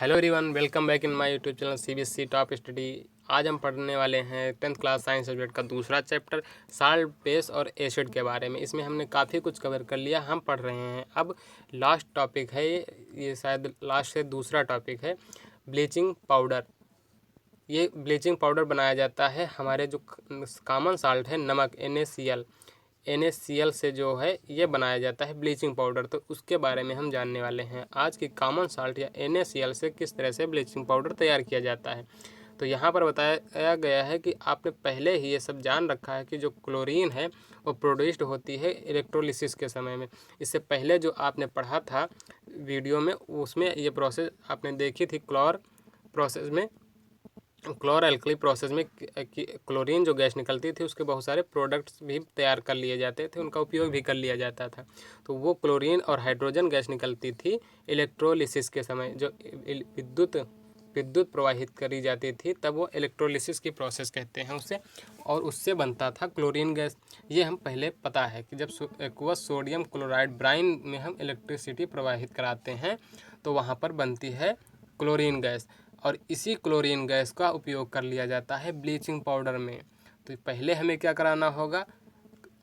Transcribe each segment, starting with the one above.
Hello everyone, welcome back in my YouTube channel CBSE top study. आज हम पढ़ने वाले हैं 10th क्लास साइंस सब्जेक्ट का दूसरा चैप्टर साल्ट, बेस और एसिड के बारे में। इसमें हमने काफ़ी कुछ कवर कर लिया। हम पढ़ रहे हैं अब लास्ट टॉपिक है ये शायद लास्ट से दूसरा टॉपिक है ब्लीचिंग पाउडर। ये ब्लीचिंग पाउडर बनाया जाता है हमारे जो कॉमन साल्ट है नमक NaCl से जो है ये बनाया जाता है ब्लीचिंग पाउडर। तो उसके बारे में हम जानने वाले हैं आज की कॉमन साल्ट या NaCl से किस तरह से ब्लीचिंग पाउडर तैयार किया जाता है। तो यहाँ पर बताया गया है कि आपने पहले ही ये सब जान रखा है कि जो क्लोरीन है वो प्रोड्यूस्ड होती है इलेक्ट्रोलिसिस के समय में। इससे पहले जो आपने पढ़ा था वीडियो में उसमें ये प्रोसेस आपने देखी थी। क्लोर एल्कली प्रोसेस में क्लोरीन जो गैस निकलती थी उसके बहुत सारे प्रोडक्ट्स भी तैयार कर लिए जाते थे, उनका उपयोग भी कर लिया जाता था। तो वो क्लोरीन और हाइड्रोजन गैस निकलती थी इलेक्ट्रोलिसिस के समय, जो विद्युत प्रवाहित करी जाती थी, तब वो इलेक्ट्रोलिसिस की प्रोसेस कहते हैं उसे, और उससे बनता था क्लोरीन गैस। ये हम पहले पता है कि जब एक्वस सोडियम क्लोराइड ब्राइन में हम इलेक्ट्रिसिटी प्रवाहित कराते हैं तो वहाँ पर बनती है क्लोरीन गैस, और इसी क्लोरीन गैस का उपयोग कर लिया जाता है ब्लीचिंग पाउडर में। तो पहले हमें क्या कराना होगा,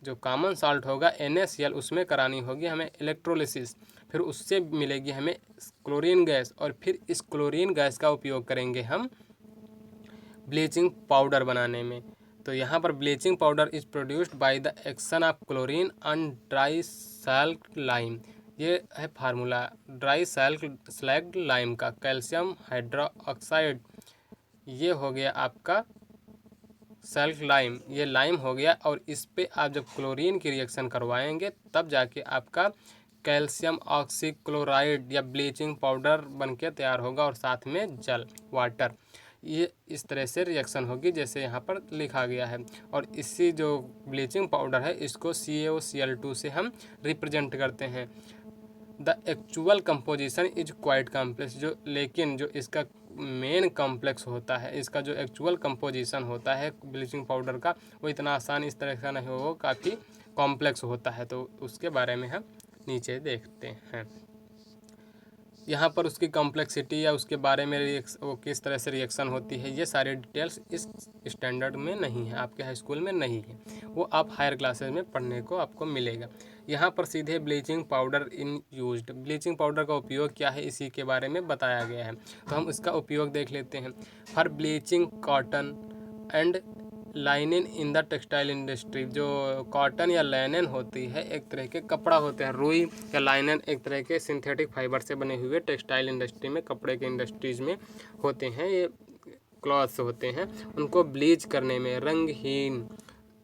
जो कॉमन साल्ट होगा NaCl उसमें करानी होगी हमें इलेक्ट्रोलिसिस, फिर उससे मिलेगी हमें क्लोरीन गैस, और फिर इस क्लोरीन गैस का उपयोग करेंगे हम ब्लीचिंग पाउडर बनाने में। तो यहाँ पर bleaching powder is produced by the action of chlorine on dry salt lime. ये है फार्मूला ड्राई स्लैग्ड लाइम का, कैल्शियम हाइड्रोक्साइड ये हो गया आपका सल्ट लाइम, ये लाइम हो गया, और इस पे आप जब क्लोरीन की रिएक्शन करवाएंगे तब जाके आपका कैल्शियम ऑक्सीक्लोराइड या ब्लीचिंग पाउडर बनके तैयार होगा, और साथ में जल वाटर। ये इस तरह से रिएक्शन होगी जैसे यहाँ पर लिखा गया है, और इसी जो ब्लीचिंग पाउडर है इसको CaOCl2 से हम रिप्रेजेंट करते हैं। The actual composition is quite complex, लेकिन जो इसका मेन कॉम्प्लेक्स होता है, इसका जो एक्चुअल कंपोजिशन होता है ब्लीचिंग पाउडर का, वो इतना आसान इस तरह का नहीं हो, वो काफ़ी कॉम्प्लेक्स होता है। तो उसके बारे में हम नीचे देखते हैं। यहाँ पर उसकी कॉम्प्लेक्सिटी या उसके बारे में वो किस तरह से रिएक्शन होती है, ये सारे डिटेल्स इस स्टैंडर्ड में नहीं है, आपके हाई स्कूल में नहीं है, वो आप हायर क्लासेस में पढ़ने को आपको मिलेगा। यहाँ पर सीधे ब्लीचिंग पाउडर इन यूज्ड, ब्लीचिंग पाउडर का उपयोग क्या है इसी के बारे में बताया गया है। तो हम इसका उपयोग देख लेते हैं। For bleaching cotton and linen in the textile industry, जो कॉटन या लाइनिन होती है एक तरह के कपड़ा होते हैं, रुई या लाइनिन एक तरह के सिंथेटिक फाइबर से बने हुए टेक्सटाइल इंडस्ट्री में, कपड़े के इंडस्ट्रीज में होते हैं, ये क्लॉथ्स होते हैं, उनको ब्लीच करने में, रंगहीन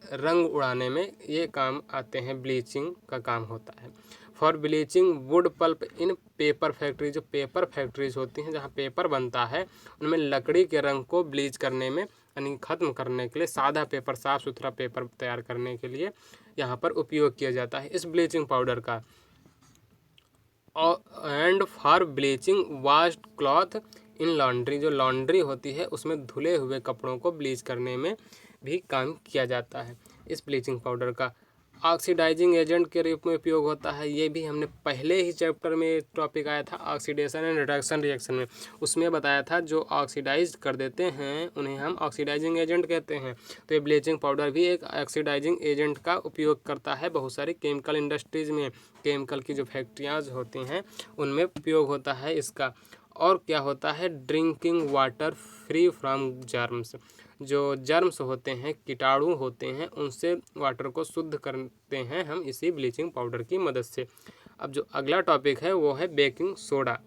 रंग उड़ाने में ये काम आते हैं, ब्लीचिंग का काम होता है। For bleaching wood pulp in paper factory, जो पेपर फैक्ट्रीज होती हैं जहाँ पेपर बनता है उनमें लकड़ी के रंग को ब्लीच करने में यानी ख़त्म करने के लिए, सादा पेपर, साफ़ सुथरा पेपर तैयार करने के लिए यहाँ पर उपयोग किया जाता है इस ब्लीचिंग पाउडर का। And for bleaching washed cloth in laundry, जो लॉन्ड्री होती है उसमें धुले हुए कपड़ों को ब्लीच करने में भी काम किया जाता है इस ब्लीचिंग पाउडर का। ऑक्सीडाइजिंग एजेंट के रूप में उपयोग होता है, ये भी हमने पहले ही चैप्टर में टॉपिक आया था ऑक्सीडेशन एंड रिडक्शन रिएक्शन में, उसमें बताया था जो ऑक्सीडाइज कर देते हैं उन्हें हम ऑक्सीडाइजिंग एजेंट कहते हैं। तो ये ब्लीचिंग पाउडर भी एक ऑक्सीडाइजिंग एजेंट का उपयोग करता है बहुत सारी केमिकल इंडस्ट्रीज़ में, केमिकल की जो फैक्ट्रियाँ होती हैं उनमें उपयोग होता है इसका। और क्या होता है, drinking water free from germs, जो जर्म्स होते हैं, कीटाणु होते हैं, उनसे वाटर को शुद्ध करते हैं हम इसी ब्लीचिंग पाउडर की मदद से। अब जो अगला टॉपिक है वो है बेकिंग सोडा।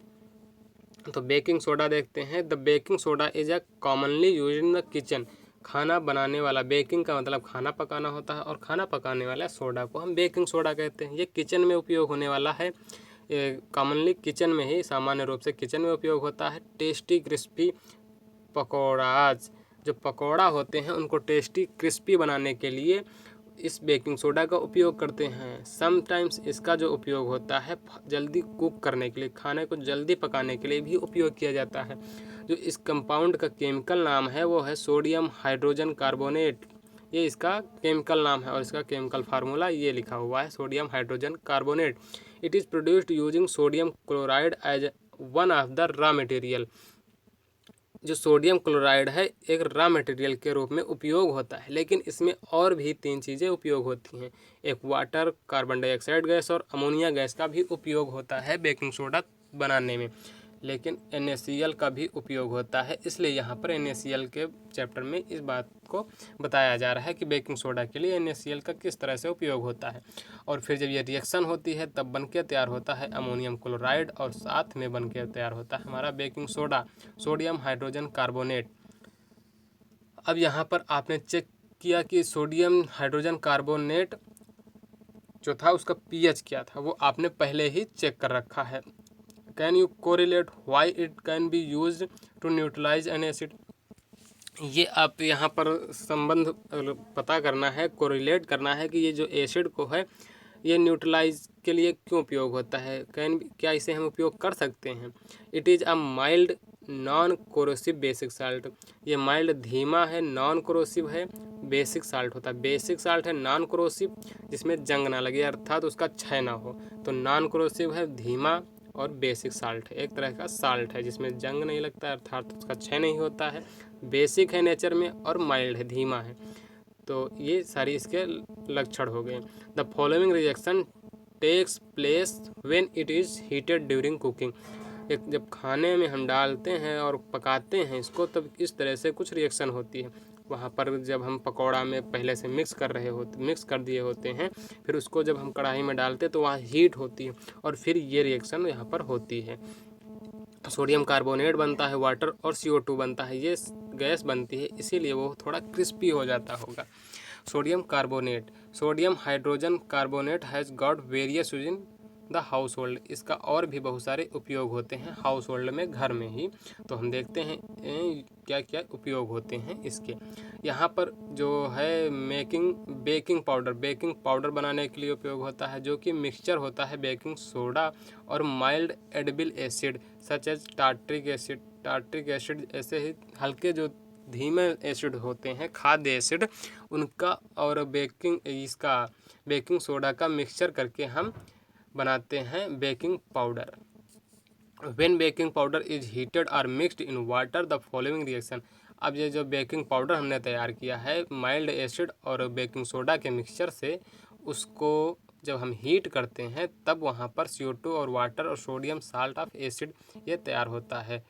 तो बेकिंग सोडा देखते हैं। The baking soda is a commonly use in the kitchen, खाना बनाने वाला, बेकिंग का मतलब खाना पकाना होता है, और खाना पकाने वाला सोडा को हम बेकिंग सोडा कहते हैं। ये किचन में उपयोग होने वाला है, कॉमनली किचन में ही, सामान्य रूप से किचन में उपयोग होता है। टेस्टी क्रिस्पी पकौड़ाज, जो पकौड़ा होते हैं उनको टेस्टी क्रिस्पी बनाने के लिए इस बेकिंग सोडा का उपयोग करते हैं। समटाइम्स इसका जो उपयोग होता है जल्दी कुक करने के लिए, खाने को जल्दी पकाने के लिए भी उपयोग किया जाता है। जो इस कंपाउंड का केमिकल नाम है वो है सोडियम हाइड्रोजन कार्बोनेट, ये इसका केमिकल नाम है, और इसका केमिकल फार्मूला ये लिखा हुआ है sodium hydrogen carbonate. It is produced using sodium chloride as one of the raw material. जो सोडियम क्लोराइड है एक रॉ मटेरियल के रूप में उपयोग होता है, लेकिन इसमें और भी 3 चीज़ें उपयोग होती हैं। एक वाटर, कार्बन डाइऑक्साइड गैस और अमोनिया गैस का भी उपयोग होता है बेकिंग सोडा बनाने में, लेकिन NaCl का भी उपयोग होता है। इसलिए यहाँ पर NaCl के चैप्टर में इस बात को बताया जा रहा है कि बेकिंग सोडा के लिए NaCl का किस तरह से उपयोग होता है। और फिर जब ये रिएक्शन होती है तब बनके तैयार होता है अमोनियम क्लोराइड और साथ में बनके तैयार होता है हमारा baking soda, sodium hydrogen carbonate. अब यहाँ पर आपने चेक किया कि सोडियम हाइड्रोजन कार्बोनेट जो था उसका pH क्या था, वो आपने पहले ही चेक कर रखा है। Can you correlate why it can be use to neutralize an acid. ये आप यहाँ पर संबंध पता करना है, कोरिलेट करना है कि ये जो एसिड को है ये न्यूट्रलाइज के लिए क्यों उपयोग होता है। क्या इसे हम उपयोग कर सकते हैं। It is a mild non corrosive basic salt. ये माइल्ड धीमा है, नॉन कोरोसिव है, बेसिक साल्ट होता है। बेसिक साल्ट है नॉन कोरोसिव, जिसमें जंग ना लगे अर्थात उसका क्षय ना हो। तो नॉन कोरोसिव है धीमा, और बेसिक साल्ट है एक तरह का साल्ट है जिसमें जंग नहीं लगता है अर्थात उसका क्षय नहीं होता है। बेसिक है नेचर में और माइल्ड है, धीमा है। तो ये सारी इसके लक्षण हो गए। The following reaction takes place when it is heated during cooking. एक जब खाने में हम डालते हैं और पकाते हैं इसको तब इस तरह से कुछ रिएक्शन होती है। वहाँ पर जब हम पकौड़ा में पहले से मिक्स कर दिए होते हैं, फिर उसको जब हम कढ़ाई में डालते हैं तो वहाँ हीट होती है और फिर ये रिएक्शन यहाँ पर होती है। सोडियम कार्बोनेट बनता है, वाटर और CO2 बनता है, ये गैस बनती है, इसीलिए वो थोड़ा क्रिस्पी हो जाता होगा। Sodium carbonate, sodium hydrogen carbonate has got various use in the house hold. इसका और भी बहुत सारे उपयोग होते हैं हाउस होल्ड में, घर में ही। तो हम देखते हैं क्या क्या उपयोग होते हैं इसके। यहाँ पर जो है बेकिंग पाउडर बनाने के लिए उपयोग होता है, जो कि मिक्सचर होता है बेकिंग सोडा और mild edible acid such as tartaric acid ऐसे ही हल्के जो धीमे एसिड होते हैं खाद्य एसिड उनका, और बेकिंग सोडा का मिक्सचर करके हम बनाते हैं baking powder. When baking powder is heated और mixed in water the following reaction. अब ये जो बेकिंग पाउडर हमने तैयार किया है माइल्ड एसिड और बेकिंग सोडा के मिक्सचर से, उसको जब हम हीट करते हैं तब वहाँ पर CO2 और वाटर और सोडियम साल्ट ऑफ एसिड ये तैयार होता है।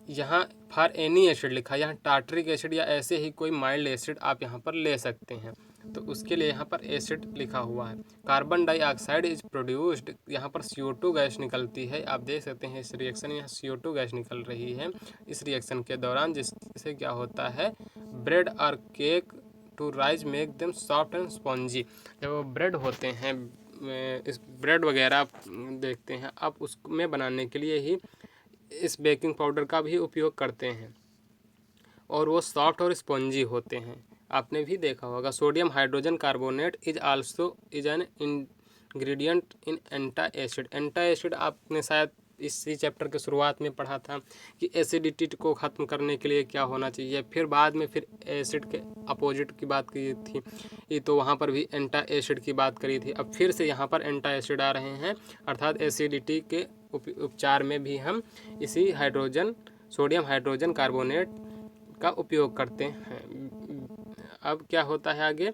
यहाँ फॉर एनी एसिड लिखा है, यहाँ टार्ट्रिक एसिड या ऐसे ही कोई माइल्ड एसिड आप यहाँ पर ले सकते हैं, तो उसके लिए यहाँ पर एसिड लिखा हुआ है। कार्बन डाइऑक्साइड इज प्रोड्यूस्ड, यहाँ पर CO2 गैस निकलती है। आप देख सकते हैं इस रिएक्शन में यहाँ CO2 गैस निकल रही है इस रिएक्शन के दौरान, जिससे क्या होता है ब्रेड और cake to rise make them soft and spongy. जब वो ब्रेड होते हैं, इस ब्रेड वगैरह आप देखते हैं, आप उसमें बनाने के लिए ही इस बेकिंग पाउडर का भी उपयोग करते हैं और वो सॉफ्ट और स्पंजी होते हैं। आपने भी देखा होगा। Sodium hydrogen carbonate is an ingredient in antacid आपने शायद इसी चैप्टर के शुरुआत में पढ़ा था कि एसिडिटी को ख़त्म करने के लिए क्या होना चाहिए। फिर बाद में फिर एसिड के अपोजिट की बात की थी, ये तो वहाँ पर भी एंटा एसिड की बात करी थी। अब फिर से यहाँ पर एंटा एसिड आ रहे हैं, अर्थात एसिडिटी के उपचार में भी हम इसी सोडियम हाइड्रोजन कार्बोनेट का उपयोग करते हैं। अब क्या होता है आगे,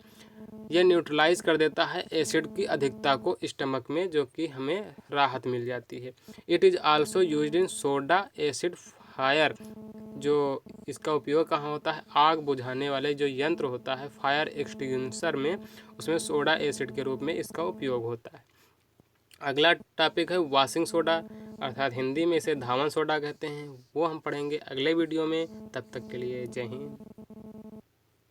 ये न्यूट्रलाइज कर देता है एसिड की अधिकता को स्टमक में, जो कि हमें राहत मिल जाती है। It is also used in soda acid fire. जो इसका उपयोग कहाँ होता है, आग बुझाने वाले जो यंत्र होता है फायर एक्सटिंग्विशर में, उसमें सोडा एसिड के रूप में इसका उपयोग होता है। अगला टॉपिक है वॉशिंग सोडा, अर्थात हिंदी में इसे धावन सोडा कहते हैं। वो हम पढ़ेंगे अगले वीडियो में। तब तक के लिए जय हिंद।